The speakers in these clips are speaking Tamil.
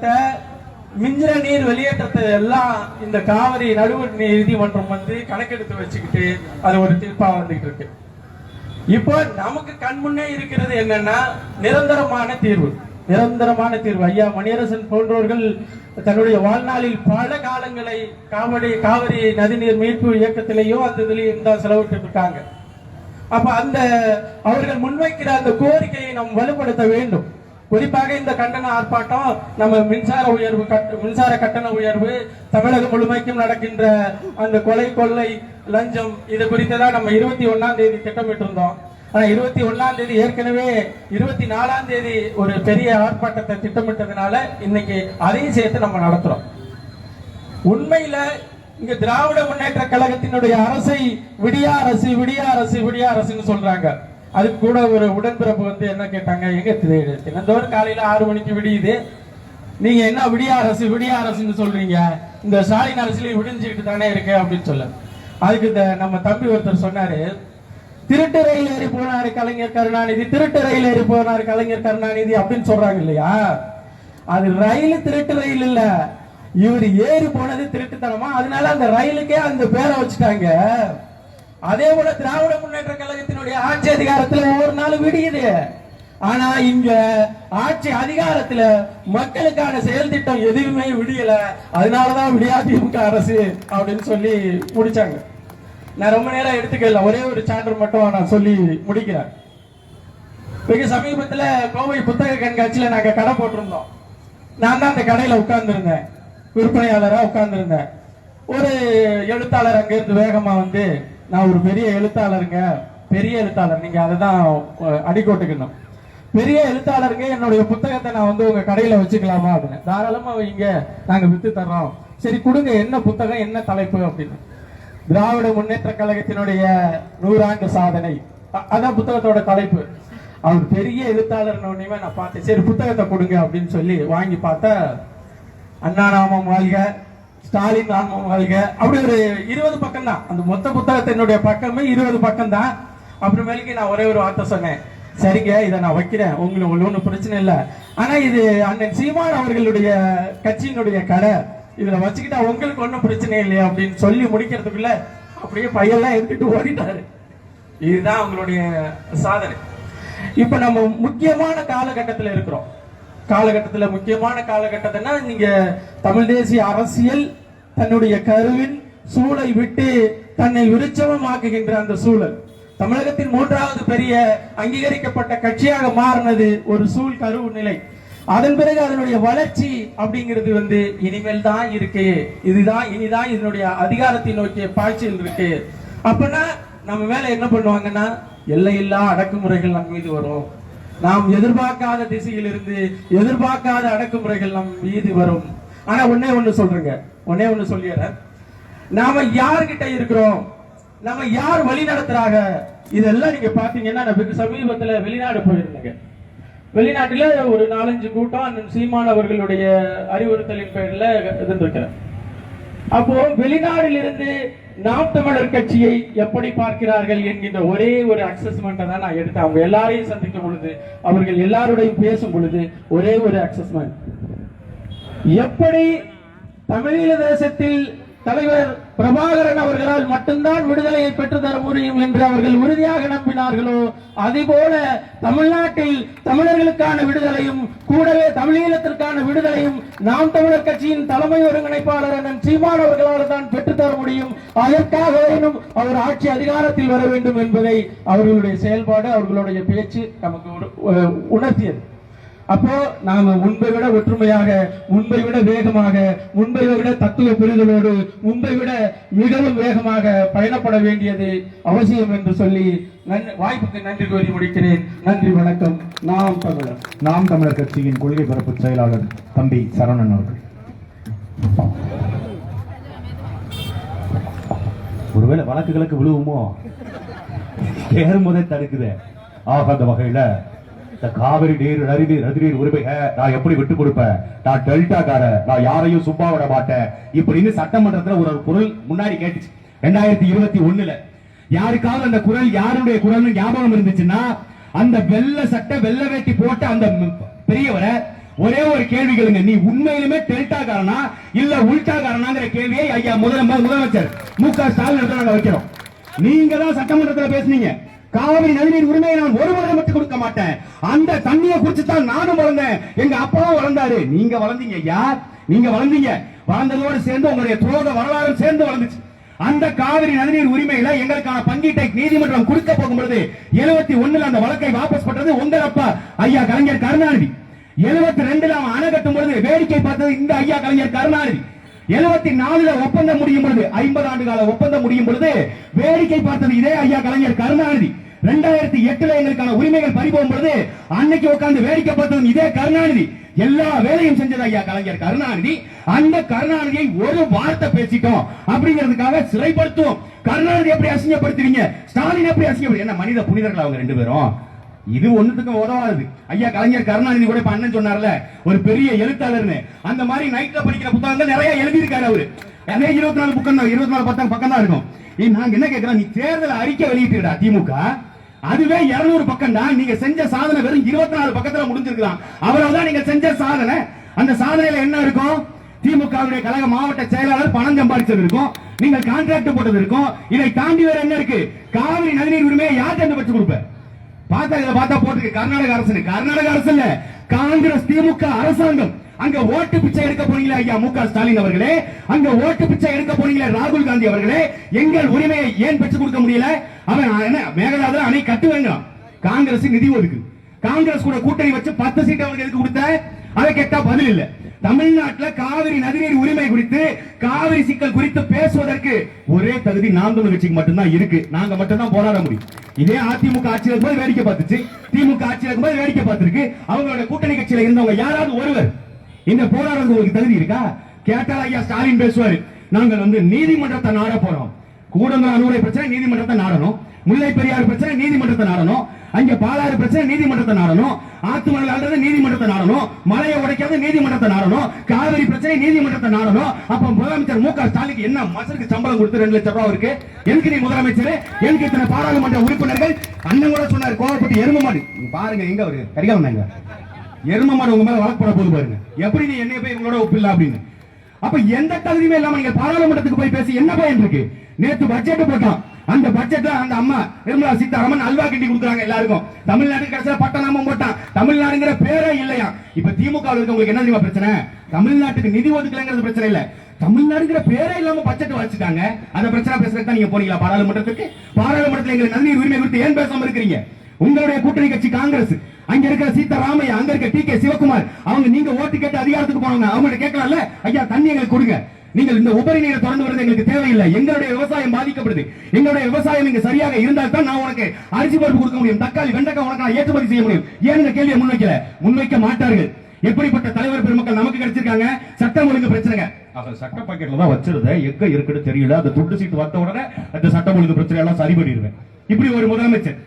திட்டத்தை மிஞ்சிற நீர் வெளியேற்றத்தை எல்லாம் இந்த காவிரி நடுவர் நீதிமன்றம் வந்து கணக்கெடுத்து வச்சுக்கிட்டு அது ஒரு தீர்ப்பா வந்துகிட்டு இருக்கு. இப்போ நமக்கு கண்முன்னே இருக்கிறது என்னன்னா நிரந்தரமான தீர்வு. ஐயா மணியரசன் போன்றவர்கள் தன்னுடைய வாழ்நாளில் பல காலங்களை காவிரி நதிநீர் மீட்பு இயக்கத்திலேயும் அந்த இதுலயும் தான் செலவிட்டு இருக்காங்க. அப்ப அந்த அவர்கள் முன்வைக்கிற அந்த கோரிக்கையை நாம் வலுப்படுத்த வேண்டும். குறிப்பாக இந்த கண்டன ஆர்ப்பாட்டம் நம்ம மின்சார கட்டண உயர்வு, தமிழகம் முழுமைக்கும் நடக்கின்ற அந்த கொலை கொள்ளை லஞ்சம், இது குறித்துதான் நம்ம 21ஆம் தேதி திட்டமிட்டு இருந்தோம். ஆனா 21ஆம் தேதி ஏற்கனவே 24ஆம் தேதி ஒரு பெரிய ஆர்ப்பாட்டத்தை திட்டமிட்டதுனால இன்னைக்கு அதையும் சேர்த்து நம்ம நடத்துறோம். உண்மையில இங்க திராவிட முன்னேற்ற கழகத்தினுடைய அரசை விடியா அரசுன்னு சொல்றாங்க. அதுக்கு கூட ஒரு உடன்பிறப்பு வந்து என்ன கேட்டாங்க, எங்க தினந்தோறும் காலையில 6 மணிக்கு விடியுது, நீங்க என்ன விடியா அரசுன்னு சொல்றீங்க, இந்த ஸ்டாலின் அரசுலயும் விடிஞ்சுக்கிட்டு தானே இருக்கு அப்படின்னு சொல்ல. அதுக்கு நம்ம தம்பி ஒருத்தர் சொன்னாரு, திருட்டு ரயில் ஏறி போனாரு கலைஞர் கருணாநிதி அப்படின்னு சொல்றாங்க இல்லையா, அது ரயில் திருட்டு ரயில் இல்ல, இவர் ஏறி போனது திருட்டுத்தனமா, அதனால அந்த ரயிலுக்கே அந்த பேரை வச்சுட்டாங்க. அதே போல திராவிட முன்னேற்ற கழகத்தினுடைய ஆட்சி அதிகாரத்துல ஒவ்வொரு நாள் விடியுது. ஆனா இங்க ஆட்சி அதிகாரத்துல மக்களுக்கான செயல் திட்டம் எதுவுமே விடியல, அதனாலதான் விடியா திமுக அரசு அப்படின்னு சொல்லி முடிச்சாங்க. நான் ரொம்ப நேரம் எடுத்துக்கல, ஒரே ஒரு சான்று மட்டும் நான் சொல்லி முடிக்கிறேன். மிக சமீபத்துல கோவை புத்தக கண்காட்சியில நாங்க கடை போட்டிருந்தோம். நான் தான் அந்த கடையில உட்கார்ந்துருந்தேன், விற்பனையாளரா உட்கார்ந்துருந்தேன். ஒரு எழுத்தாளர் அங்க இருந்து வேகமா வந்து, நான் ஒரு பெரிய எழுத்தாளர், நீங்க அதைதான் அடிக்கோட்டுக்கணும், பெரிய எழுத்தாளருங்க, என்னுடைய புத்தகத்தை நான் வந்து உங்க கடையில வச்சுக்கலாமா அப்படின்னு. தாராளமா வைங்க, நாங்க வித்து தர்றோம். சரி கொடுங்க, என்ன புத்தகம், என்ன தலைப்பு அப்படின்னு. திராவிட முன்னேற்ற கழகத்தினுடைய 100 ஆண்டு சாதனை, அதான் புத்தகத்தோட தலைப்பு. அவர் பெரிய எழுத்தாளர் நான் பார்த்தேன். சரி புத்தகத்தை கொடுங்க அப்படின்னு சொல்லி வாங்கி பார்த்தா, அண்ணா நாமம் வாழ்க, ஸ்டாலின் நாமம் வாழ்க, அப்படி ஒரு 20 பக்கம் தான். அந்த மொத்த புத்தகத்தினுடைய பக்கமே 20 பக்கம் தான். அப்புறமேலுக்கு நான் ஒரே ஒரு வார்த்தை சொன்னேன், சரிங்க இதை நான் வைக்கிறேன், உங்களுக்கு ஒன்றும் பிரச்சனை இல்லை, ஆனா இது அண்ணன் சீமான் அவர்களுடைய கட்சியினுடைய கடை, இதுல வச்சுக்கிட்டா உங்களுக்கு ஒன்றும் பிரச்சனை இல்லையா அப்படின்னு சொல்லி முடிக்கிறதுக்குள்ள அப்படியே பையெல்லாம் எடுத்துட்டு ஓடிட்டாரு. இதுதான் அவங்களுடைய சாதனை. இப்ப நம்ம முக்கியமான காலகட்டத்தில் இருக்கிறோம். முக்கியமான காலகட்டத்தினா நீங்க தமிழ் தேசிய அரசியல் தன்னுடைய கருவின் சூளை விட்டு தன்னை விருட்சமாக்குகின்ற அந்த சூழல், தமிழகத்தின் 3வது பெரிய அங்கீகரிக்கப்பட்ட கட்சியாக மாறினது ஒரு சூழ் கருவு நிலை. அதன் பிறகு அதனுடைய வளர்ச்சி அப்படிங்கிறது வந்து இனிமேல் தான் இருக்கு. இனிதான் இதனுடைய அதிகாரத்தை நோக்கிய பாய்ச்சல் இருக்கு. அப்படின்னா நம்ம மேல என்ன பண்ணுவாங்கன்னா, எல்லையில்லா அடக்குமுறைகள் நம் மீது வரும். நாம் எதிர்பார்க்காத திசையில் இருந்து எதிர்பார்க்காத அடக்குமுறைகள் நம் மீது வரும். ஆனா ஒன்னே ஒண்ணு சொல்லிடுறேன், நாம யார்கிட்ட இருக்கிறோம், நம்ம யார் வழி நடத்துறாங்க, இதெல்லாம் நீங்க பாத்தீங்கன்னா, நான் சமீபத்துல வெளிநாடு போயிருந்தேங்க. வெளிநாட்டுல ஒரு 4-5 கூட்டம் சீமான் அவர்களுடைய அறிவுறுத்தலின் பேர்ல இருந்திருக்கிறேன். அப்போ வெளிநாட்டில் இருந்து நாம் தமிழர் கட்சியை எப்படி பார்க்கிறார்கள் என்கின்ற ஒரே ஒரு அசஸ்மெண்ட் தான் நான் எடுத்தேன். அவங்க எல்லாரையும் சந்திக்கும் பொழுது, அவர்கள் எல்லாரோடையும் பேசும் பொழுது ஒரே ஒரு அசஸ்மெண்ட், எப்படி தமிழீழ தேசத்தில் தலைவர் பிரபாகரன் அவர்களால் மட்டும்தான் விடுதலையை பெற்றுத்தர முடியும் என்று அவர்கள் உறுதியாக நம்பினார்களோ, அதுபோல தமிழ்நாட்டில் தமிழர்களுக்கான விடுதலையும் கூடவே தமிழீழத்திற்கான விடுதலையும் நாம் தமிழர் கட்சியின் தலைமை ஒருங்கிணைப்பாளர் அண்ணன் சீமான் அவர்களால் தான் பெற்றுத்தர முடியும். அதற்காக அவர் ஆட்சி அதிகாரத்தில் வர வேண்டும் என்பதை அவர்களுடைய செயல்பாடு, அவர்களுடைய பேச்சு நமக்கு உணர்த்தியது. அப்போ நாம முன்பை விட ஒற்றுமையாக, முன்பை விட வேகமாக, முன்பை விட தத்துவ புரிதலோடு, முன்பை விட மிகவும் வேகமாக பயணப்பட வேண்டியது அவசியம் என்று சொல்லி வாய்ப்புக்கு நன்றி கூறி முடிக்கிறேன். நன்றி, வணக்கம். நாம் தமிழர் கட்சியின் கொள்கை பரப்பு செயலாளர் தம்பி சரவணன் அவர்கள். ஒருவேளை வழக்குகளுக்கு விழுவுமோ ஏறும்போதே தடுக்குது. ஆகாத வகையில காவிரி நீர் நதிநீர் உரிமையை நான் எப்படி விட்டு கொடுப்பேன், நான் டெல்டாக்கார, நான் யாரையும் சும்மா விட மாட்டேன் இப்படின்னு சட்டமன்றத்துல ஒரு குரல் முன்னாடி கேட்டுச்சு 2021. யாருக்காவது அந்த குரல் யாருடைய குரல் ஞாபகம் இருந்துச்சுன்னா, அந்த வெள்ள சட்டை வெள்ள வேட்டி போட்ட அந்த பெரியவரை ஒரே ஒரு கேள்வி கேளுங்க, நீ உண்மையிலுமே டெல்டா காரனா இல்ல உல்டா காரனாங்கிற கேள்வியை ஐயா முதலமைச்சர் மு.க. ஸ்டாலின் நாங்க வைக்கிறோம். நீங்க தான் சட்டமன்றத்தில் பேசுனீங்க, காவிரி நதிநீர் உரிமையை நான் ஒரு முறை மட்டும் கொடுக்க மாட்டேன், அந்த தண்ணியை குறிச்சு தான் நானும் வளர்ந்தேன், எங்க அப்பாவும் வளர்ந்தாரு. நீங்க வளர்ந்தீங்க யார்? நீங்க வளர்ந்தீங்க, வளர்ந்ததோடு சேர்ந்து உங்களுடைய துரோக வரலாறு சேர்ந்து வளர்ந்துச்சு. அந்த காவிரி நதிநீர் உரிமையில எங்களுக்கான பங்கீட்டை நீதிமன்றம் கொடுக்க போகும்போது 71 அந்த வழக்கை வாபஸ் பண்றது உங்கள் அப்பா ஐயா கலைஞர் கருணாநிதி. 72 அவன் அணை கட்டும் பொழுது வேடிக்கை பார்த்தது இந்த ஐயா கலைஞர் கருணாநிதி. 74 ஒப்பந்தம் முடியும் பொழுது 50 ஆண்டு கால ஒப்பந்தம் முடியும் பொழுது வேடிக்கை பார்த்தது இதே ஐயா கலைஞர் கருணாநிதி. 2008 எங்களுக்கான உரிமைகள் பறிபோகும் பொழுது அன்னைக்கு உட்கார்ந்து வேடிக்கை பார்த்தது இதே கருணாநிதி. எல்லா வேலையும் செஞ்சது ஐயா கலைஞர் கருணாநிதி. அந்த கருணாநிதியை ஒரு வார்த்தை பேசிட்டோம் அப்படிங்கிறதுக்காக சிறைப்படுத்துவோம். கருணாநிதி எப்படி அசிங்கப்படுத்துவீங்க, ஸ்டாலின் எப்படி அசிங்கப்படுத்த, என்ன மனித புனிதர்கள் அவங்க ரெண்டு பேரும்? இது ஒண்ணுத்துக்கும் உதவாது. ஐயா கலைஞர் கருணாநிதி கூட இப்ப அண்ணன் சொன்னார்ல ஒரு பெரிய எழுத்தாளர்னு, அந்த மாதிரி நைட்ல படிக்கிற புத்தகங்கள் நிறைய எழுதி இருக்காரு அவரு. 24 புக்கம் 24 பக்கம் தான் இருக்கும். நாங்க என்ன கேட்கிறோம், நீ தேர்தல் அறிக்கை வெளியிட்டுடா திமுக, அதுவே 200 பக்கம் தான். நீங்க செஞ்ச சாதனை வெறும் 24 பக்கத்துல முடிஞ்சிருக்கலாம். அவ்வளவுதான் நீங்க செஞ்ச சாதனை. அந்த சாதனையில என்ன இருக்கும்? திமுகவுடைய கழக மாவட்ட செயலாளர் பணம் சம்பாதிச்சது இருக்கும், நீங்கள் கான்ட்ராக்ட் போட்டது இருக்கும். இதை தாண்டி வேற என்ன இருக்கு? காவிரி நதிநீர் உரிமையை யார் கண்டுபிடிச்சு கொடுப்ப? பார்த்தா போட்டுருக்கு கர்நாடக அரசு. கர்நாடக அரசு இல்ல, காங்கிரஸ் திமுக அரசாங்கம். அங்க ஓட்டு பிச்சை எடுக்க போனீங்களே ஐயா மு.க. ஸ்டாலின் அவர்களே, அங்க ஓட்டு பிச்சை எடுக்க போனீங்களே ராகுல் காந்தி அவர்களே, எங்கள் உரிமையை ஏன் பெற்றுக் கொடுக்க முடியல? அவன் என்ன மேகதாதுல அணை கட்டுவேங்க, காங்கிரஸ் நிதி ஒதுக்கு, காங்கிரஸ் கூட கூட்டணி வச்சு 10 சீட் அவங்களுக்கு எதுக்கு கொடுத்த? அதை கேட்டா பதில் இல்ல. தமிழ்நாட்டில் காவிரி நதிநீர் உரிமை குறித்து, காவிரி சிக்கல் குறித்து பேசுவதற்கு ஒரே தகுதி நாம் தமிழர் கட்சிக்கு மட்டும்தான் இருக்கு. நாங்க மட்டும்தான் போராட முடியும். இதே அதிமுக ஆட்சியில் இருக்கும்போது வேடிக்கை பார்த்துச்சு, திமுக ஆட்சியில் இருக்கும்போது வேடிக்கை பார்த்திருக்கு. அவங்களோட கூட்டணி கட்சியில இருந்தவங்க யாராவது ஒருவர் இந்த போராடுறது உங்களுக்கு தகுதி இருக்கா? கேட்டால் ஐயா ஸ்டாலின் பேசுவாரு, நாங்கள் நீதிமன்றத்தை நாட போறோம். கூடங்குளம் அணுகுலை பிரச்சனை நீதிமன்றத்தை நாடணும், முல்லை பெரியாறு பிரச்சனை நீதிமன்றத்தை நாடணும், அங்க பாலாறு பிரச்சனை நீதிமன்றத்தை நாடணும், ஆத்துமணல் ஆடுறது நீதிமன்றத்தை நாடணும், மலையை உடைக்கிறது நீதிமன்றத்தை நாடணும், காவிரி பிரச்சனை நீதிமன்றத்தை நாடணும். அப்ப முதலமைச்சர் மு.க. ஸ்டாலினுக்கு என்ன மசருக்கு சம்பளம் கொடுத்து 2 லட்சம் ரூபாய் இருக்கு? எனக்கு நீ முதலமைச்சர், எனக்கு இத்தனை பாராளுமன்ற உறுப்பினர்கள். அண்ணன் கூட சொன்னார் கோவப்பட்டு எரும மாடு பாருங்க எங்க அவரு கரிகாலன் எரும மாடு உங்க மேல வழக்கு போட போது பாருங்க, எப்படி நீ என்னைய போய் உங்களோட ஒப்பில்ல அப்படின்னு. அப்ப எந்த தகுதியுமே இல்லாம நீங்க பாராளுமன்றத்துக்கு போய் பேசி என்ன பயன் இருக்கு? நேத்து பட்ஜெட் போட்டோம், அந்த பட்ஜெட்ல அந்த அம்மா நிர்மலா சீதாராமன் அல்வா கிண்டி கொடுக்குறாங்க எல்லாருக்கும். தமிழ்நாட்டுக்கு கடைசியில பட்டநாமம் போட்டான், தமிழ்நாடுங்கிற பேரே இல்லையா. இப்ப திமுக உங்களுக்கு என்ன தெரியுமா பிரச்சனை? தமிழ்நாட்டுக்கு நிதி ஒதுக்கலங்கிறது பிரச்சனை இல்ல, தமிழ்நாடுங்கிற பேரே இல்லாம பட்ஜெட் வச்சுட்டாங்க. அந்த பிரச்சனை பேசுறதுக்கு நீங்க போனீங்களா பாராளுமன்றத்துக்கு? பாராளுமன்றத்தில் எங்களுக்கு நதிநீர் உரிமை குறித்து ஏன் பேசாம இருக்கிறீங்க? உங்களுடைய கூட்டணி கட்சி காங்கிரஸ், அங்க இருக்கிற சீதாராமையா, அங்க இருக்க டி.கே. சிவகுமார், அவங்க நீங்க ஓட்டு கேட்டு அதிகாரத்துக்கு போனாங்க, அவங்க கேட்கலாம்ல, ஐயா தண்ணி எங்களுக்கு கொடுங்க, நீங்கள் இந்த உபரி நீரை தொடர்ந்து வருது எங்களுக்கு தேவையில்லை, எங்களுடைய விவசாயம் பாதிக்கப்படுது, எங்களுடைய விவசாயம் இங்க சரியாக இருந்தால் தான் நான் உனக்கு அரிசி பருப்பு கொடுக்க முடியும், தக்காளி வெண்டைக்காய் உனக்கு நான் ஏற்றுமதி செய்ய முடியும். ஏன் இந்த கேள்வியை முன்வைக்க மாட்டார்கள். எப்படிப்பட்ட தலைவர் பெருமக்கள் நமக்கு கிடைச்சிருக்காங்க? சட்டம் ஒழுங்கு பிரச்சனை சட்ட பாக்கெட்ல தான் வச்சிருந்த எங்க இருக்குன்னு தெரியல, அந்த துண்டு சீட்டு வந்த உடனே அந்த சட்டம் ஒழுங்கு பிரச்சனை எல்லாம் சரி பண்ணிடுவேன். இப்படி ஒரு முதலமைச்சர்.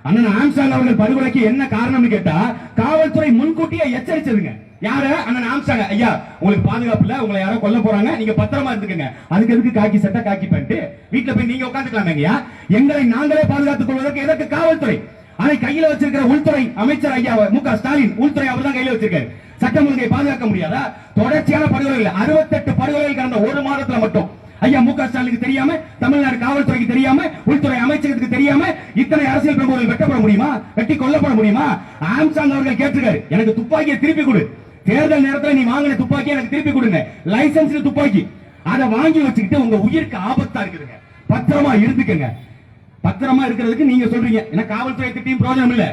அண்ணன் ஆம்ஸ்டாங் அவர்கள் படுகொலைக்கு என்ன காரணம்னு கேட்டா, காவல்துறை முன்கூட்டியே எச்சரிச்சதுங்க. யார? அண்ணன் ஆம்ஸ்டாங். ஐயா உங்களுக்கு பாதுகாப்பு இல்ல, உங்களை யாரோ கொல்ல போறாங்க, நீங்க பத்திரமா இருந்துக்கங்க. அதுக்கு எதுக்கு காக்கி சட்டை காக்கி பேண்ட்? வீட்டுல போய் நீங்க உட்காந்துக்கலாமேங்கய்யா. எங்களை நாங்களே பாதுகாத்துக் கொள்வதற்கு எதற்கு காவல்துறை? அதை கையில வச்சிருக்கிற உள்துறை அமைச்சர் ஐயா மு.க. ஸ்டாலின், உள்துறை அவர் தான் கையில வச்சிருக்காரு. சட்டம் ஒழுங்கை பாதுகாக்க முடியாதா? தொடர்ச்சியான படுகொலைகள் 68 படுகொலைகள் கடந்த ஒரு மாதத்துல மட்டும் ஐயா மு.க. ஸ்டாலினுக்கு தெரியாம, தமிழ்நாடு காவல்துறைக்கு தெரியாம, உள்துறை அமைச்சருக்கு தெரியாம இத்தனை அரசியல் பிரமுகர்கள் வெட்டப்பட முடியுமா? வெட்டி கொல்லப்பட முடியுமா? ஆம்ஸ்டாங் அவர்கள் கேட்டிருக்காரு, எனக்கு துப்பாக்கியை திருப்பி கொடு, தேர்தல் நேரத்தில் நீ வாங்கின துப்பாக்கி எனக்கு திருப்பி கொடுங்க, லைசன்ஸ் துப்பாக்கி, அதை வாங்கி வச்சுக்கிட்டு உங்க உயிருக்கு ஆபத்தா இருக்குதுங்க, பத்திரமா இருந்துக்கங்க. பத்திரமா இருக்கிறதுக்கு நீங்க சொல்றீங்க, ஏன்னா காவல்துறை திட்டியும் பிரயோஜனம் இல்ல.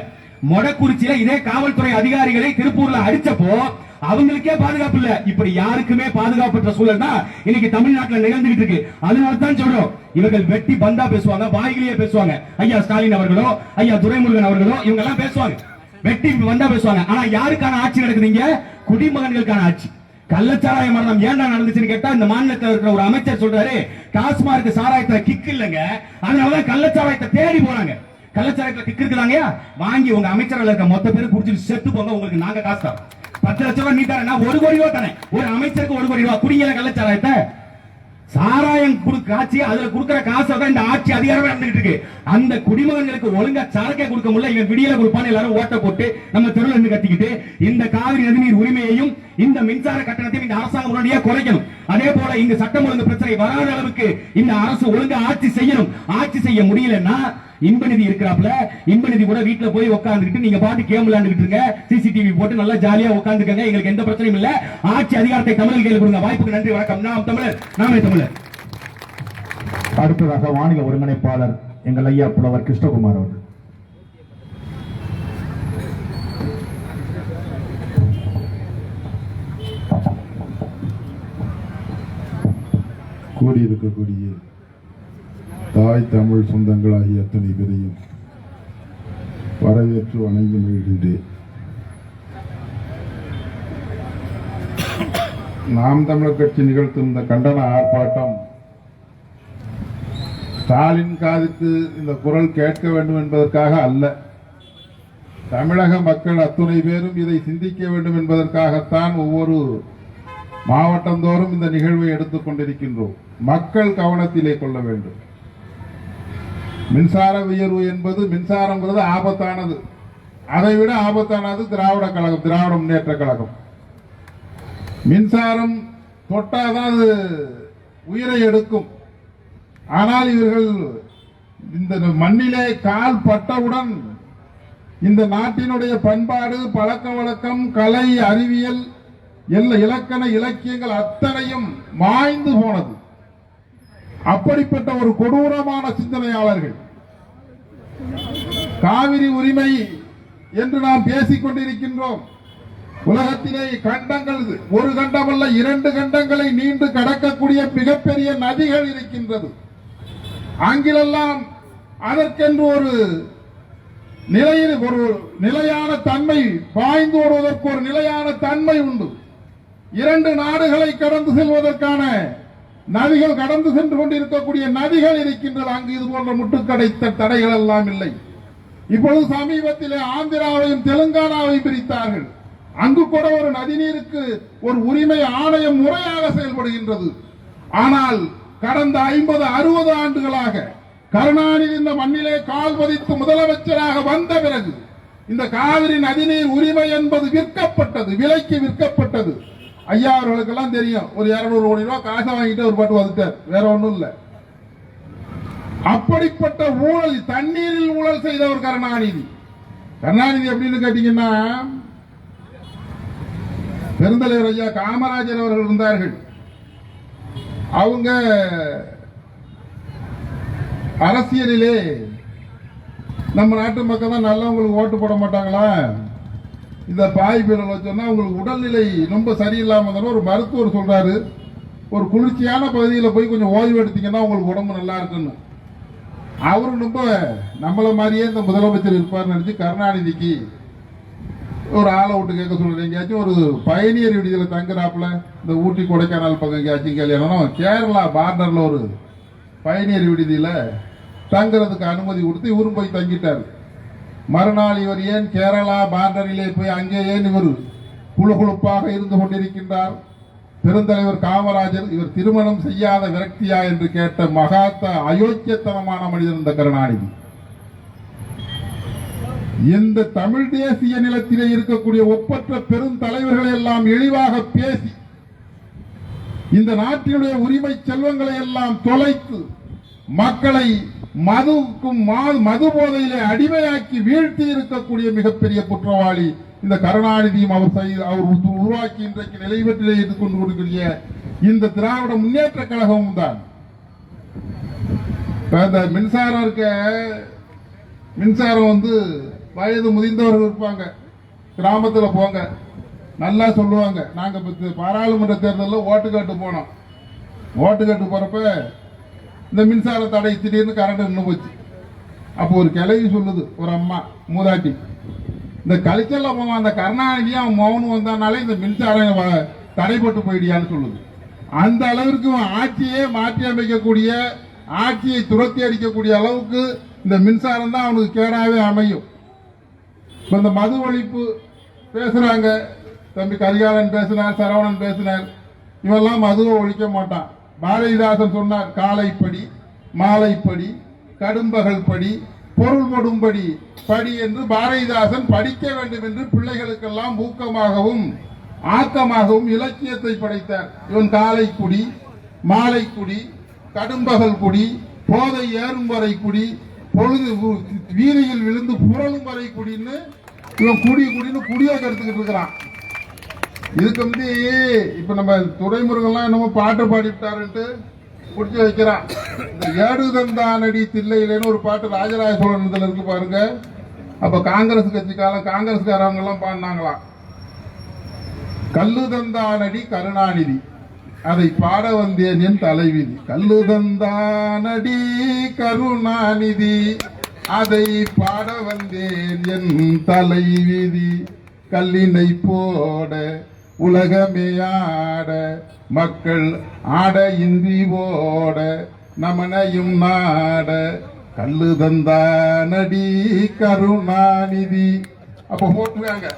மொடக்குறிச்சியில இதே காவல்துறை அதிகாரிகளை திருப்பூர்ல அடிச்சப்போ அவங்களுக்கே பாதுகாப்பு இல்ல. இப்படி யாருக்குமே பாதுகாப்பற்ற சூழல் தான் இன்னைக்கு தமிழ்நாட்டில் நிகழ்ந்துகிட்டு இருக்கு. அதனால தான் சொல்றோம், இவர்கள் வெட்டி பந்தா பேசுவாங்க, வாய்கிலேயே பேசுவாங்க. ஐயா ஸ்டாலின் அவர்களோ, ஐயா துரைமுருகன் அவர்களோ இவங்க எல்லாம் பேசுவாங்க, வெட்டி வந்தா பேசுவாங்க. ஆனா யாருக்கான ஆட்சி நடக்குதுங்க? குடிமகன்களுக்கான ஆட்சி. கள்ளச்சாராய மரணம் ஏன்டா நடந்துச்சுன்னு கேட்டா, இந்த மாநிலத்தில் இருக்கிற ஒரு அமைச்சர் சொல்றாரு, டாஸ்மார்க் சாராயத்துல கிக் இல்லங்க, அதனாலதான் கள்ளச்சாராயத்தை தேடி போறாங்க. கள்ளச்சாராயத்துல கிக் இருக்குதாங்க, வாங்கி உங்க அமைச்சர்கள் இருக்க மொத்த பேரு குடிச்சிட்டு செத்து போங்க, உங்களுக்கு நாங்க காசு தரோம். 10 லட்சம் ரூபாய் நீ தரேன், நான் 1 கோடி ரூபாய் தரேன், ஒரு அமைச்சருக்கு 1 கோடி ரூபாய். குடிங்கல கள்ளச்சாராயத்தை. சாராயம் காட்சி அதுல கொடுக்கிற காசை தான் இந்த ஆட்சி அதிகாரமே நடந்துகிட்டு இருக்கு. அந்த குடிமகன்களுக்கு ஒழுங்கா சரக்கே கொடுக்க முடியல. இவன் விடியல கொடுப்பான்னு எல்லாரும் ஓட்ட போட்டு நம்ம தெருவில் இருந்து கத்திக்கிட்டு இந்த காவிரி நதிநீர் உரிமையையும் இந்த மின்சார கட்டணத்தையும் இந்த அரசாங்கம் முன்னாடியே குறைக்கணும். அதே போல இங்க சட்டம் ஒழுங்கு பிரச்சனை வராத அளவுக்கு இந்த அரசு ஒழுங்கா ஆட்சி செய்யணும். ஆட்சி செய்ய முடியலன்னா இன்பநிதி இருக்கிறாப்ல, இன்பநிதி கூட வீட்டுல போய் உட்காந்துக்கிட்டு நீங்க பாட்டு கேம் விளையாண்டுகிட்டு இருங்க, சிசிடிவி போட்டு நல்லா ஜாலியா உட்காந்துக்கங்க, எங்களுக்கு எந்த பிரச்சனையும் இல்ல. ஆட்சி அதிகாரத்தை தமிழர் கையில் கொடுங்க. வாய்ப்புக்கு நன்றி, வணக்கம். நாம் தமிழர், நாமே தமிழர். அடுத்ததாக மாநில ஒருங்கிணைப்பாளர் எங்கள் ஐயா புலவர் கிருஷ்ணகுமார் அவர்கள். கூடியிருக்கக்கூடிய தாய் தமிழ் சொந்தங்களாகிய அத்தனை பேரையும் வரவேற்று வணங்கி மகிழ்கின்றேன். நாம் தமிழர் கட்சி நிகழ்த்தும் இந்த கண்டன ஆர்ப்பாட்டம் ஸ்டாலின் காதுக்கு இந்த குரல் கேட்க வேண்டும் என்பதற்காக அல்ல, தமிழக மக்கள் அத்துணை பேரும் இதை சிந்திக்க வேண்டும் என்பதற்காகத்தான் ஒவ்வொரு மாவட்டந்தோறும் இந்த நிகழ்வை எடுத்துக் கொண்டிருக்கின்றோம். மக்கள் கவனத்திலே கொள்ள வேண்டும். மின்சார உயர்வு என்பது, மின்சாரங்கிறது ஆபத்தானது. அதைவிட ஆபத்தானது திராவிட கழகம், திராவிட முன்னேற்ற கழகம். மின்சாரம் தொட்டாதான் அது உயிரை எடுக்கும். ஆனால் இவர்கள் இந்த மண்ணிலே கால் பட்டவுடன் இந்த நாட்டினுடைய பண்பாடு, பழக்க வழக்கம், கலை, அறிவியல், இலக்கண இலக்கியங்கள் அத்தனையும் மாய்ந்து போனது. அப்படிப்பட்ட ஒரு கொடூரமான சிந்தனையாளர்கள். காவிரி உரிமை என்று நாம் பேசிக் கொண்டிருக்கின்றோம். உலகத்திலே கண்டங்கள், ஒரு கண்டமல்ல 2 கண்டங்களை நீண்டு கடக்கக்கூடிய மிகப்பெரிய நதிகள் இருக்கின்றது. அங்கிலெல்லாம் அதற்கென்று ஒரு நிலையில் ஒரு நிலையான தன்மை, பாய்ந்து ஓடுவதற்கு ஒரு நிலையான தன்மை உண்டு. 2 நாடுகளை கடந்து செல்வதற்கான நதிகள், கடந்து சென்று கொண்டிருக்கக்கூடிய நதிகள் இருக்கின்றது. அங்கு இது போன்ற முட்டுக்கடைத்த தடைகள் எல்லாம் இல்லை. இப்பொழுது சமீபத்திலே ஆந்திராவையும் தெலுங்கானாவையும் பிரித்தார்கள். அங்கு கூட ஒரு நதிநீருக்கு ஒரு உரிமை ஆணையம் முறையாக செயல்படுகின்றது. ஆனால் கடந்த 50-60 ஆண்டுகளாக கருணாநிதி இந்த மண்ணிலே கால் பதித்து முதலமைச்சராக வந்த பிறகு இந்த காவிரி நதிநீர் உரிமை என்பது விற்கப்பட்டது, விலைக்கு விற்கப்பட்டது. ஐயா அவர்களுக்கெல்லாம் தெரியும். ஒரு 200 கோடி ரூபாய் காசை வாங்கிட்டு ஒரு பாட்டு வந்துட்டார், வேற ஒண்ணும் இல்ல. அப்படிப்பட்ட ஊழல், தண்ணீரில் ஊழல் செய்தவர் கருணாநிதி. கருணாநிதி எப்படின்னு கேட்டீங்கன்னா, பெருந்தலைவர் ஐயா காமராஜர் அவர்கள் இருந்தார்கள். அவங்க அரசியலிலே நம்ம நாட்டு மக்கள் தான் நல்லவங்களுக்கு ஓட்டு போட மாட்டாங்களா, இந்த பாய் பீரல் வச்சோன்னா உங்களுக்கு உடல்நிலை ரொம்ப சரியில்லாம ஒரு மருத்துவர் சொல்றாரு, ஒரு குளிர்ச்சியான பகுதியில் போய் கொஞ்சம் ஓய்வு எடுத்தீங்கன்னா உங்களுக்கு உடம்பு நல்லா இருக்குன்னு. அவரு ரொம்ப நம்மள மாதிரியே இந்த முதலமைச்சர் இருப்பார் நினைச்சு கருணாநிதிக்கு ஒரு ஆளை விட்டு கேட்க சொல்றது. எங்கேயாச்சும் ஒரு பயணியர் விடுதியில் தங்குறாப்புல, இந்த ஊட்டி கொடைக்கானல் பக்கம் எங்கேயாச்சும் கல்யாணம், கேரளா பார்டர்ல ஒரு பயணியர் விடுதியில தங்குறதுக்கு அனுமதி கொடுத்து இவரும் போய் தங்கிட்டார். மறுநாள் இவர் ஏன் கேரளா பார்டரிலே போய் அங்கே ஏன் இவர் குழுகுழுப்பாக இருந்து கொண்டிருக்கின்றார்? பெருந்தலைவர் காமராஜர் இவர் திருமணம் செய்யாத விரக்தியா என்று கேட்ட மகாத்த அயோக்கியத்தனமான மனிதன் இந்த கருணாநிதி. இந்த தமிழ் தேசிய நிலத்திலே இருக்கக்கூடிய ஒப்பற்ற பெரும் தலைவர்களை எல்லாம் இழிவாக பேசி இந்த நாட்டினுடைய உரிமை செல்வங்களை எல்லாம் தொலைத்து மக்களை மது போதையிலே அடிமையாக்கி வீழ்த்தி இருக்கக்கூடிய மிகப்பெரிய குற்றவாளி இந்த கருணாநிதியும் அவர் உருவாக்கி இன்றைக்கு நிலை பெற்றிலே இருந்து கொண்டு கொடுக்கிற இந்த திராவிட முன்னேற்ற கழகமும் தான். இந்த மின்சாரம் இருக்க, மின்சாரம் வயது முதிர்ந்தவர்கள் இருப்பாங்க, கிராமத்தில் போங்க, நல்லா சொல்லுவாங்க. நாங்க பாராளுமன்ற தேர்தலில் ஓட்டு கேட்டு போனோம். ஓட்டு கேட்டு போறப்ப இந்த மின்சார தடை திடீர்னு கரண்ட் நின்று போச்சு. அப்போ ஒரு கிளவி சொல்லுது, ஒரு அம்மா மூதாட்டி, இந்த கலைச்சல்ல போவான் அந்த கருணாநிதி அவன் மௌனம் வந்தானாலே இந்த மின்சாரம் தடைப்பட்டு போயிடியான்னு சொல்லுது. அந்த அளவிற்கு ஆட்சியே மாற்றி அமைக்கக்கூடிய, ஆட்சியை துரத்தி அடிக்கக்கூடிய அளவுக்கு இந்த மின்சாரம் தான் அவனுக்கு கேடாவே அமையும். இந்த மது ஒழிப்பு பேசுறாங்க, தம்பி கரிகாலன் பேசினார், சரவணன் பேசினார், இவெல்லாம் மதுவை ஒழிக்க மாட்டான். பாரதிதாசன் சொன்னார், காலைப்படி, மாலைப்படி, கடும்பகல் படி, பொருள் கொடும்படி படி என்று பாரதிதாசன் படிக்க வேண்டும் என்று பிள்ளைகளுக்கெல்லாம் ஊக்கமாகவும் ஆக்கமாகவும் இலக்கியத்தை படைத்தார். இவன் காலைக்குடி, மாலைக்குடி, கடும்பகல் குடி, போதை ஏறும் வரை குடி, பொழுது வீதியில் விழுந்து புரளும் வரை குடின்னு இவன் குடின்னு குடியாக எடுத்துக்கிட்டு இருக்கிறான். இதுக்கு வந்து இப்ப நம்ம துரைமுருகன்லாம் என்னமோ பாட்டு பாடிவிட்டாருன்ட்டு குடிச்சு வைக்கிறான். இந்த ஏடுதந்தானடி தில்லையிலேன்னு ஒரு பாட்டு ராஜராஜ சோழன் இருக்கு பாருங்க. அப்ப காங்கிரஸ் கட்சிக்காரன் காங்கிரஸ்காரங்க எல்லாம் பாடினாங்களாம், கல்லுதந்தானடி கருணாநிதி அதை பாட வந்தேன் என் தலைவிதி. கல்லுதந்தானடி கருணாநிதி அதை பாட வந்தேன் என் தலைவிதி. கல்லினை போட உலகமே ஆட மக்கள் ஆட இன்றி ஓட நமனையும் நாட கல்லுதந்தானடி கருணாநிதி. அப்ப போட்டுருக்காங்க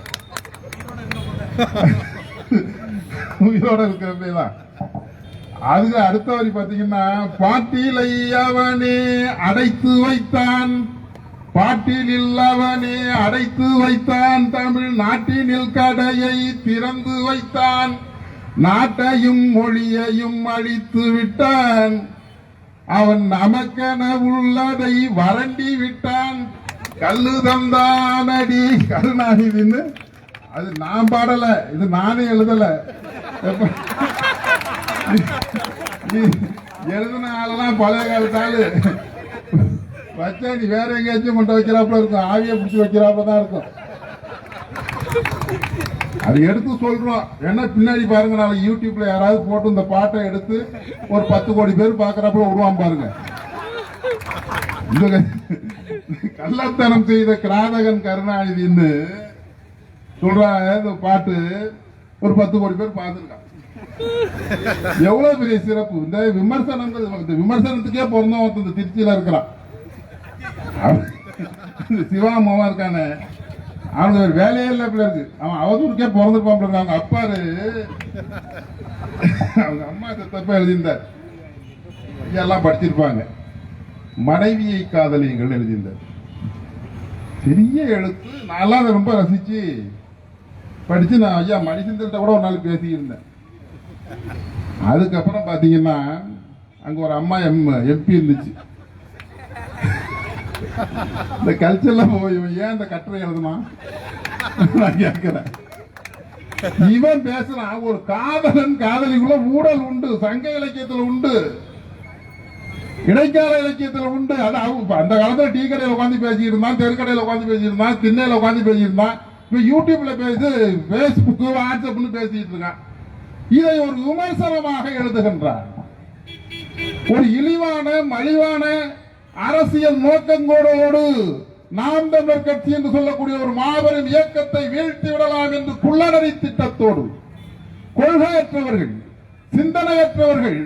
உயிரோட இருக்கிறப்பதான். அதுக்கு அடுத்த வரி பாத்தீங்கன்னா, பாட்டிலை அவனே அடைத்து வைத்தான், பாட்டில் இல்லவனே அடைத்து வைத்தான், தமிழ் நாட்டினில் கடையை திறந்து வைத்தான், நாட்டையும் மொழியையும் அழித்து விட்டான், அவன் நமக்கென உள்ளதை வறண்டி விட்டான். கல்லு தந்தானடி கருணாநிதின்னு அது நான் பாடல, இது நானே எழுதல. எழுதின ஆளெல்லாம் பழைய காலத்தாலு வச்சா நீ வேற எங்கேயாச்சும் கொண்டு வைக்கிறாப்புல இருக்கும், ஆவியை பிடிச்சி வைக்கிறாப்புல தான் இருக்கும். அது எடுத்து சொல்றோம். ஏன்னா பின்னாடி பாருங்க, நாளைக்கு யூடியூப்ல யாராவது போட்டு இந்த பாட்டை எடுத்து ஒரு 10 கோடி பேர் பாக்குறாப்புல விடுவான் பாருங்க. இந்த கள்ளத்தனம் செய்த கிராதகன் கருணாநிதின்னு சொல்றாங்க. இந்த பாட்டு ஒரு 10 கோடி பேர் பார்த்துருக்கான். எவ்வளவு பெரிய சிறப்பு! இந்த விமர்சனங்கள், இந்த விமர்சனத்துக்கே பிறந்தவன் இந்த திருச்சியில இருக்கிறான். சிவா மாமா இருக்கானே, அவனுக்கு ஒரு வேலையே இல்லை இருக்கு. அவன் அவதூறுக்கே பிறந்திருப்பான். அவங்க அப்பாரு அவங்க அம்மா தப்பா எழுதியிருந்தார். எல்லாம் படிச்சிருப்பாங்க. மனைவியை காதலிகள் எழுதியிருந்தார். பெரிய எழுத்து. நான் ரொம்ப ரசிச்சு படிச்சு நான் ஐயா மணிசந்திரத்தை கூட ஒரு நாள் பேசியிருந்தேன். அதுக்கப்புறம் பாத்தீங்கன்னா அங்க ஒரு அம்மா எம்பி இருந்துச்சு. இந்த கல்ச்சர்ல போய் ஏன் இந்த கட்டுரை எழுதுனா நான் கேட்கிறேன். இவன் பேசுறான், ஒரு காதலன் காதலிக்குள்ள ஊழல் உண்டு, சங்க இலக்கியத்துல உண்டு, இடைக்கால இலக்கியத்துல உண்டு. அது அந்த காலத்துல டீ கடையில உட்காந்து பேசியிருந்தான், தெருக்கடையில உட்காந்து பேசியிருந்தான், திண்ணையில உட்காந்து பேசியிருந்தான். இப்ப யூடியூப்ல பேசி பேஸ்புக் வாட்ஸ்அப்னு பேசிட்டு இருக்கான். இதை ஒரு விமர்சனமாக எழுதுகின்றார். ஒரு இழிவான மலிவான அரசியல் நோக்கங்களோடு நாம் தமிழர் கட்சி என்று சொல்லக்கூடிய ஒரு மாபெரும் இயக்கத்தை வீழ்த்தி விடலாம் என்று குள்ளநரி திட்டத்தோடு கொள்கையற்றவர்கள், சிந்தனையற்றவர்கள்,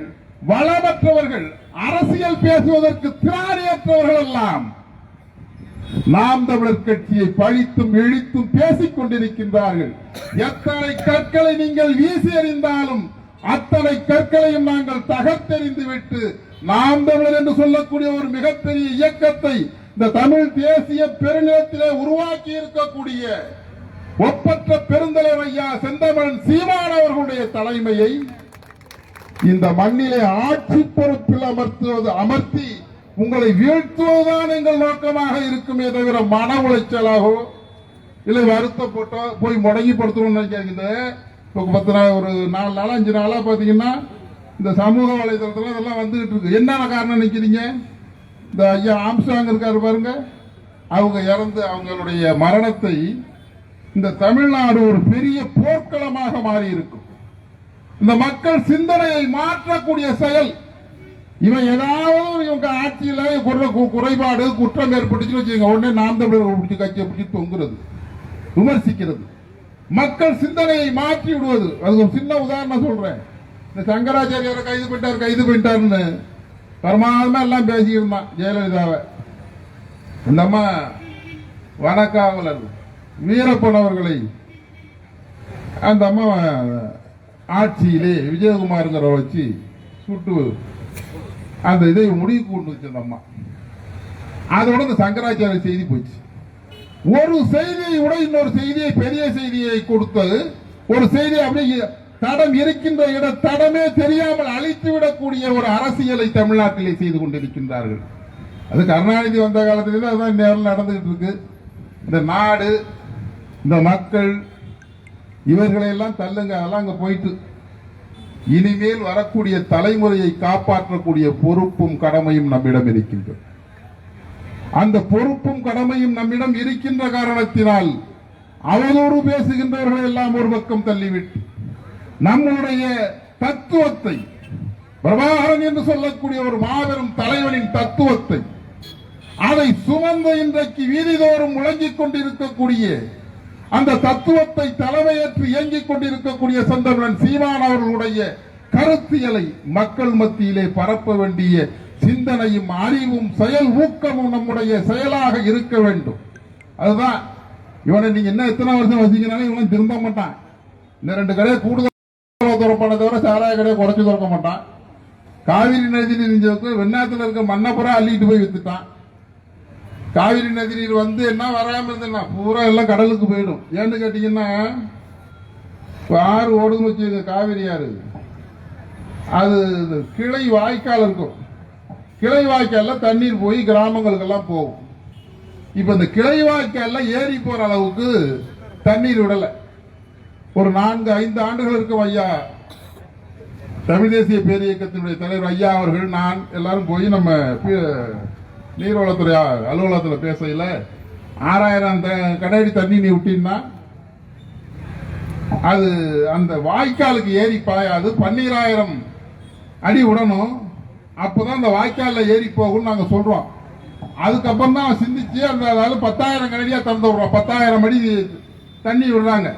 வளமற்றவர்கள், அரசியல் பேசுவதற்கு திராணியற்றவர்கள் எல்லாம் நாம் தமிழர் கட்சியை பழித்தும் இழித்தும் பேசிக் கொண்டிருக்கின்றார்கள். எத்தனை கற்களை நீங்கள் வீசி எறிந்தாலும் அத்தனை கற்களையும் நாங்கள் தகர்த்தெறிந்து விட்டு நாம் தமிழர் என்று சொல்லக்கூடிய ஒரு மிகப்பெரிய இயக்கத்தை இந்த தமிழ் தேசிய பெருநிலத்திலே உருவாக்கி இருக்கக்கூடிய ஒப்பற்ற பெருந்தலைவர் ஐயா செந்தமிழன் சீமான் அவர்களுடைய தலைமையை இந்த மண்ணிலே ஆட்சி பொறுப்பில் அமர்த்தி உங்களை வீழ்த்துவதுதான் எங்கள் நோக்கமாக இருக்குமே தவிர மன உளைச்சலாகவோ இல்லை வருத்தப்பட்டோ போய் முடங்கி படுத்தணும்னு நினைக்காது. ஒரு 4 நாளா 5 நாளா பாத்தீங்கன்னா இந்த சமூக வலைதளத்துல இதெல்லாம் வந்துகிட்டு இருக்கு. என்னென்ன காரணம் நினைக்கிறீங்க? இந்த ஐயா ஆம்ஸ்டாங் இருக்காரு பாருங்க, அவங்க இறந்து அவங்களுடைய மரணத்தை இந்த தமிழ்நாடு ஒரு பெரிய போர்க்களமாக மாறி இருக்கும். இந்த மக்கள் சிந்தனையை மாற்றக்கூடிய செயல். இவன் ஏதாவது இவங்க ஆட்சியில குறைபாடு குற்றம் ஏற்பட்டுச்சுன்னு வச்சுக்கோங்க, உடனே நாம் தமிழர் பிடிச்சி கட்சியை பிடிச்சி தொங்குறது, விமர்சிக்கிறது, மக்கள் சிந்தனையை மாற்றி விடுவது. அது ஒரு சின்ன உதாரணம் சொல்றேன். இந்த சங்கராச்சாரியாரை கைது பண்ணிட்டாருன்னு பரமாத்மா எல்லாம் பேசியிருந்தான் ஜெயலலிதாவை. இந்த அம்மா வனக்காவலர் வீரப்பன் அவர்களை அந்த அம்மா ஆட்சியிலே விஜயகுமார்ங்கிற வச்சு சுட்டு அந்த இதை முடிவுக்கு கொண்டு வச்சு அந்த அம்மா. அதோட இந்த சங்கராச்சாரிய செய்தி போச்சு. ஒரு செய்தியை விட இன்னொரு செய்தியை, பெரிய செய்தியை கொடுத்தது. ஒரு செய்தி அப்படியே தடம் இருக்கின்ற இட தடமே தெரியாமல் அழித்து விடக்கூடிய ஒரு அரசியலை தமிழ்நாட்டிலே செய்து கொண்டிருக்கின்றார்கள். அது கருணாநிதி வந்த காலத்திலிருந்து அதுதான் நேரில் நடந்துகிட்டு இருக்கு. இந்த நாடு, இந்த மக்கள், இவர்களை எல்லாம் தள்ளுங்க, அதெல்லாம் அங்க போயிட்டு இனிமேல் வரக்கூடிய தலைமுறையை காப்பாற்றக்கூடிய பொறுப்பும் கடமையும் நம்மிடம் இருக்கின்றது. அந்த பொறுப்பும் கடமையும் நம்மிடம் இருக்கின்ற காரணத்தினால் அவதூறு பேசுகின்றவர்களை எல்லாம் ஒரு பக்கம் தள்ளிவிட்டு நம்முடைய தத்துவத்தை, பிரபாகரன் என்று சொல்லக்கூடிய ஒரு மாபெரும் தலைவனின் தத்துவத்தை, அதை சுமந்த இன்றைக்கு வீதிதோறும் முழங்கிக் கொண்டிருக்கக்கூடிய அந்த தத்துவத்தை தலைமையேற்று இயங்கிக் கொண்டிருக்கக்கூடிய செந்தமிழன் சீமான் அவர்களுடைய கருத்தியலை மக்கள் மத்தியிலே பரப்ப வேண்டிய சிந்தனையும் அறிவும் செயல் ஊக்கமும் நம்முடைய செயலாக இருக்க வேண்டும். அதுதான் இவனை நீங்க என்ன எத்தனை வருஷம் வசிக்கிறாலும் இவன் திரும்ப மாட்டான். இந்த 2 கடையை கூடுதல் திறப்பான தவிர சாராய கடையை குறைச்சு திறக்க மாட்டான். காவிரி நதி நீர் வெண்ணாத்துல இருக்க மண்ணப்புறா அள்ளிட்டு போய் வித்துட்டான். காவிரி நதி நீர் வந்து என்ன வராம இருந்தேன்னா பூரா எல்லாம் கடலுக்கு போயிடும். ஏன்னு கேட்டீங்கன்னா ஆறு ஓடுன்னு வச்சுங்க, காவிரி ஆறு, அது கிளை வாய்க்கால் இருக்கும். கிளை வாய்க்கால்ல தண்ணீர் போய் கிராமங்களுக்கெல்லாம் போகும். இப்ப இந்த கிளை வாய்க்கால்ல ஏறி போற அளவுக்கு தண்ணீர் விடல. ஒரு 4-5 ஆண்டுகள் இருக்கும் ஐயா, தமிழ் தேசிய பேரியக்கத்தினுடைய தலைவர் ஐயா அவர்கள், நான் எல்லாரும் போய் நம்ம நீர்வளத்துறை அலுவலகத்தில் பேசையில 6000 கடையடி தண்ணி நீ விட்டீங்கன்னா அது அந்த வாய்க்காலுக்கு ஏறி பாயாது, 12000 அடி விடணும், அப்பதான் அந்த வாய்க்கால ஏறி போகும் நாங்க சொல்றோம். அதுக்கப்புறம் தான் சிந்திச்சு அந்த 10,000 கனடியா திறந்து விடுறோம், 10,000 அடி தண்ணி விடுறாங்க.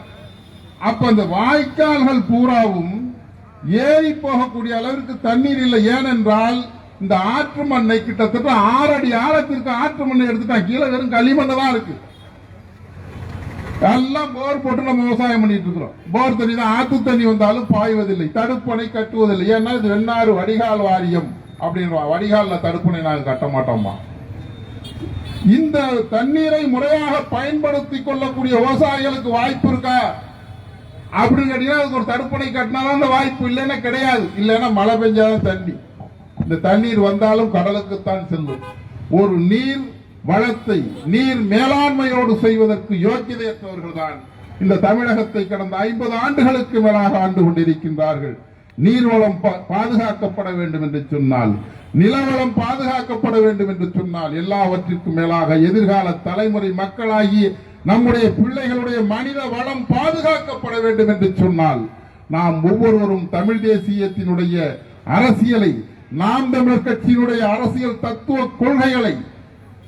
அப்ப அந்த வாய்க்கால்கள் பூராவும் ஏறி போகக்கூடிய அளவிற்கு தண்ணீர் இல்லை. ஏனென்றால் இந்த ஆற்று மண்ணை கிட்டத்தட்ட 6 அடி ஆழத்திற்கு ஆற்று மண்ணை எடுத்துட்டான். கீழே வெறும் களிமண்ணு தான் இருக்கு. எல்லாம் போர் போட்டு நம்ம விவசாயம் பண்ணிட்டு இருக்கிறோம். போர் தண்ணி தான், ஆற்று தண்ணி வந்தாலும் பாய்வதில்லை, தடுப்பணை கட்டுவதில்லை. ஏன்னா இது வெண்ணாறு வடிகால் வாரியம் அப்படின்ற வடிகால்ல தடுப்பணை நாங்க கட்ட மாட்டோமா. இந்த தண்ணீரை முறையாக பயன்படுத்திக் கொள்ளக்கூடிய விவசாயிகளுக்கு வாய்ப்பு இருக்கா அப்படின்னு கேட்டீங்கன்னா அதுக்கு ஒரு தடுப்பணை கட்டினாதான் அந்த வாய்ப்பு, இல்லைன்னா கிடையாது. இல்லைன்னா மழை பெஞ்சாதான் தண்ணி, இந்த தண்ணீர் வந்தாலும் கடலுக்குத்தான் செல்லும். ஒரு நீர் வளத்தை நீர் மேலாண்மையோடு செய்வதற்கு யோக்கியதையற்றவர்கள் தான் இந்த தமிழகத்தை கடந்த 50 ஆண்டுகளுக்கு மேலாக ஆண்டு கொண்டிருக்கின்றார்கள். நீர்வளம் பாதுகாக்கப்பட வேண்டும் என்று சொன்னால், நிலவளம் பாதுகாக்கப்பட வேண்டும் என்று சொன்னால், எல்லாவற்றிற்கும் மேலாக எதிர்கால தலைமுறை மக்களாகிய நம்முடைய பிள்ளைகளுடைய மனித வளம் பாதுகாக்கப்பட வேண்டும் என்று சொன்னால், நாம் ஒவ்வொருவரும் தமிழ் தேசியத்தினுடைய அரசியலை, நாம் தமிழர் கட்சியினுடைய அரசியல் தத்துவ கொள்கைகளை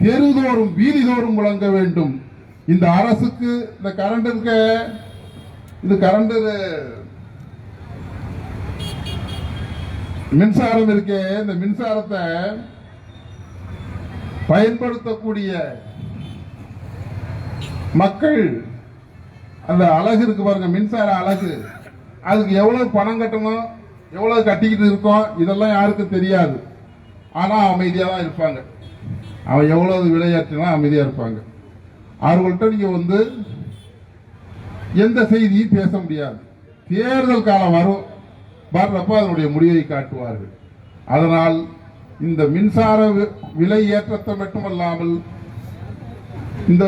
தெருதோறும் வீதிதோறும் வழங்க வேண்டும். இந்த அரசுக்கு இந்த கரண்ட் இருக்க, இந்த கரண்ட் மின்சாரம் இருக்க, இந்த மின்சாரத்தை பயன்படுத்தக்கூடிய மக்கள், அந்த அழகு இருக்கு பாருங்க, மின்சார அழகு, அதுக்கு எவ்வளவு பணம் கட்டணும், எவ்வளவு கட்டிக்கிட்டு இருக்கோம், இதெல்லாம் யாருக்கும் தெரியாது. ஆனா அமைதியா தான் இருப்பாங்க. அவன் எவ்வளவு விளையாட்டுனா அமைதியா இருப்பாங்க. அவர்கள்ட்ட நீங்க எந்த செய்தியும் பேச முடியாது. தேர்தல் காலம் வர்றப்ப அதனுடைய முடிவை காட்டுவார்கள். அதனால் இந்த மின்சார விலை ஏற்றத்தை மட்டுமல்லாமல் இந்த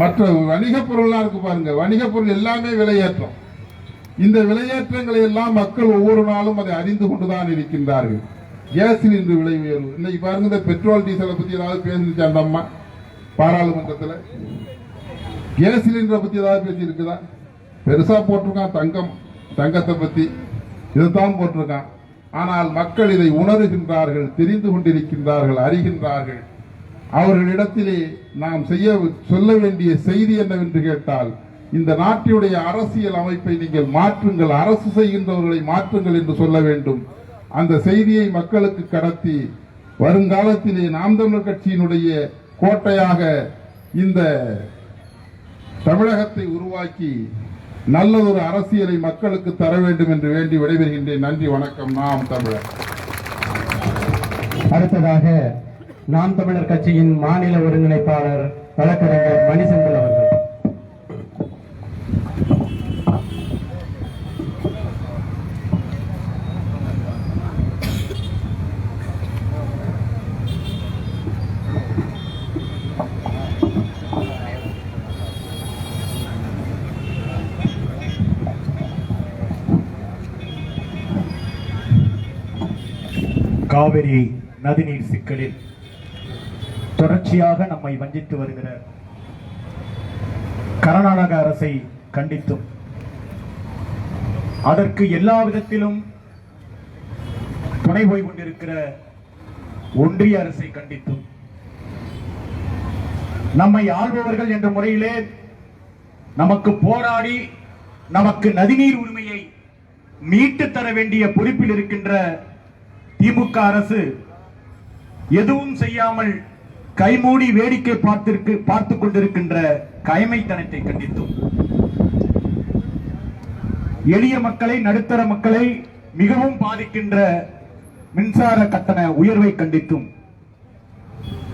மற்ற வணிக பொருள்லாம் இருக்கு பாருங்க, வணிக பொருள் எல்லாமே விலையேற்றம். இந்த விலையேற்றங்களை எல்லாம் மக்கள் ஒவ்வொரு நாளும் அதை அறிந்து கொண்டுதான் இருக்கின்றார்கள். கேஸ் சிலிண்டர் விலை உயர்வு, இன்னைக்கு பாருங்க, இந்த பெட்ரோல் டீசலை பத்தி ஏதாவது பேசிருச்சு அந்த அம்மா பாராளுமன்றத்தில்? கேஸ் சிலிண்டரை பத்தி ஏதாவது பேசி இருக்குதா? பெருசா போட்டிருக்கான் தங்கத்தை பத்தி, இதைத்தான் போட்டிருக்கான். ஆனால் மக்கள் இதை உணர்கின்றார்கள், தெரிந்து கொண்டிருக்கின்றார்கள், அறிகின்றார்கள். அவர்களிடத்திலே நாம் சொல்ல வேண்டிய செய்தி என்னவென்று கேட்டால், இந்த நாட்டினுடைய அரசியல் அமைப்பை நீங்கள் மாற்றுங்கள், அரசு செய்கின்றவர்களை மாற்றுங்கள் என்று சொல்ல வேண்டும். அந்த செய்தியை மக்களுக்கு கடத்தி வருங்காலத்திலே நாம் தமிழர் கட்சியினுடைய கோட்டையாக இந்த தமிழகத்தை உருவாக்கி நல்லதொரு அரசியலை மக்களுக்கு தர வேண்டும் என்று வேண்டி விடைபெறுகின்றேன். நன்றி, வணக்கம். நாம் தமிழர். அடுத்ததாக நாம் தமிழர் கட்சியின் மாநில ஒருங்கிணைப்பாளர் வழக்கறிஞர் மணிசெந்தில் அவர்கள். காவிரி நதிநீர் சிக்கலில் தொடர்ச்சியாக நம்மை வஞ்சித்து வருகிற கர்நாடக அரசை கண்டித்தும் அதற்கு எல்லா விதத்திலும் துணை போய் கொண்டிருக்கிற ஒன்றிய அரசை கண்டித்தும் நம்மை ஆள்பவர்கள் என்ற முறையிலே நமக்கு போராடி நமக்கு நதிநீர் உரிமையை மீட்டு தர வேண்டிய பொறுப்பில் இருக்கின்ற திமுக அரசு எதுவும் செய்யாமல் கைமூடி வேடிக்கை பார்த்துக் கொண்டிருக்கின்ற கயமைத்தனத்தை கண்டித்தும் எளிய மக்களை, நடுத்தர மக்களை மிகவும் பாதிக்கின்ற மின்சார கட்டண உயர்வை கண்டித்தும்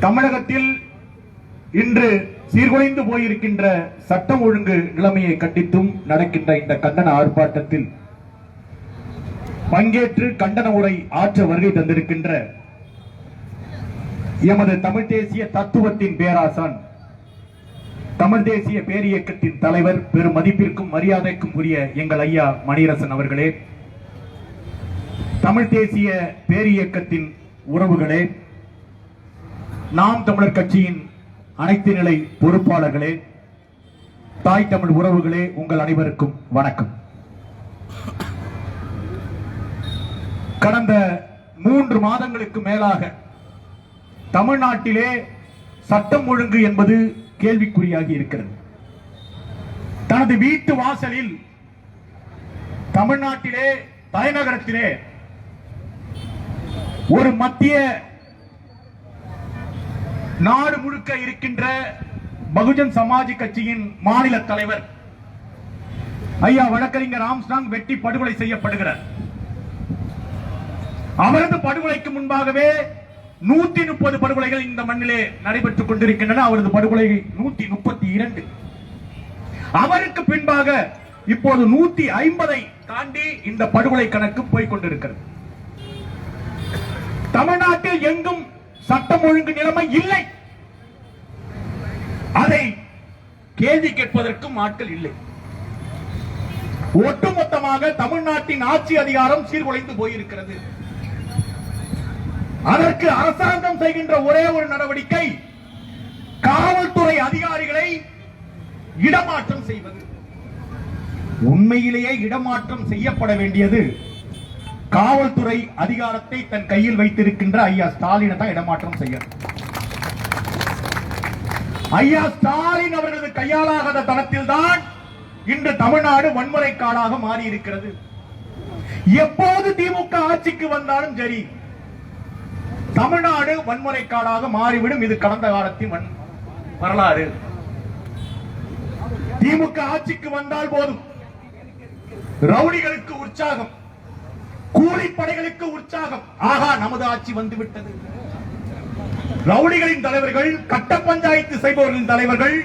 தமிழகத்தில் இன்று சீர்குலைந்து போயிருக்கின்ற சட்டம் ஒழுங்கு நிலைமையை கண்டித்தும் நடக்கின்ற இந்த கண்டன ஆர்ப்பாட்டத்தில் பங்கேற்று கண்டன உரை ஆற்ற வருகை தந்திருக்கின்ற எமது தமிழ் தேசிய தத்துவத்தின் பேராசான், தமிழ் தேசிய பேரியக்கத்தின் தலைவர், பெரும் மதிப்பிற்கும் மரியாதைக்கும் உரிய எங்கள் ஐயா மணியரசன் அவர்களே, தமிழ் தேசிய பேரியக்கத்தின் உறவுகளே, நாம் தமிழர் கட்சியின் அனைத்து நிலை பொறுப்பாளர்களே, தாய் தமிழ் உறவுகளே, உங்கள் அனைவருக்கும் வணக்கம். கடந்த 3 மாதங்களுக்கு மேலாக தமிழ்நாட்டிலே சட்டம் ஒழுங்கு என்பது கேள்விக்குறியாகி இருக்கிறது. தனது வீட்டு வாசலில் தமிழ்நாட்டிலே தலைநகரத்திலே ஒரு மத்திய நாடு முழுக்க இருக்கின்ற பகுஜன் சமாஜ் கட்சியின் மாநில தலைவர் ஐயா வழக்கறிஞர் ஆம்ஸ்ட்ராங் வெட்டி படுகொலை செய்யப்படுகிறார். அவரது படுகொலைக்கு முன்பாகவே 130 படுகொலைகள் இந்த மண்ணிலே நடைபெற்றுக் கொண்டிருக்கின்றன. அவரது படுகொலை 132. அவருக்கு பின்பாக இப்போது 150 தாண்டி இந்த படுகொலை கணக்கு போய்க் கொண்டிருக்கிறது. தமிழ்நாட்டில் எங்கும் சட்டம் ஒழுங்கு நிலைமை இல்லை. அதை கேள்வி கேட்பதற்கும் ஆட்கள் இல்லை. ஒட்டுமொத்தமாக தமிழ்நாட்டின் ஆட்சி அதிகாரம் சீர்குலைந்து போயிருக்கிறது. அதற்கு அரசாங்கம் செய்கின்ற ஒரே ஒரு நடவடிக்கை காவல்துறை அதிகாரிகளை இடமாற்றம் செய்வது. உண்மையிலேயே இடமாற்றம் செய்யப்பட வேண்டியது காவல்துறை அதிகாரத்தை தன் கையில் வைத்திருக்கின்ற ஐயா ஸ்டாலினை தான் இடமாற்றம் செய்ய. ஐயா ஸ்டாலின் அவர்களது கையாளாகாத தளத்தில் தான் இன்று தமிழ்நாடு வன்முறை காடாக மாறி இருக்கிறது. எப்போது திமுக ஆட்சிக்கு வந்தாலும் சரி, தமிழ்நாடு வன்முறை காடாக மாறிவிடும். இது கடந்த காலத்தின் வரலாறு. திமுக ஆட்சிக்கு வந்தால் போதும் ரவுடிகளுக்கு உற்சாகம், கூலிப்படைகளுக்கு உற்சாகம். ஆகா, நமது ஆட்சி வந்துவிட்டது. ரவுடிகளின் தலைவர்கள், கட்ட பஞ்சாயத்து செய்பவர்களின் தலைவர்கள்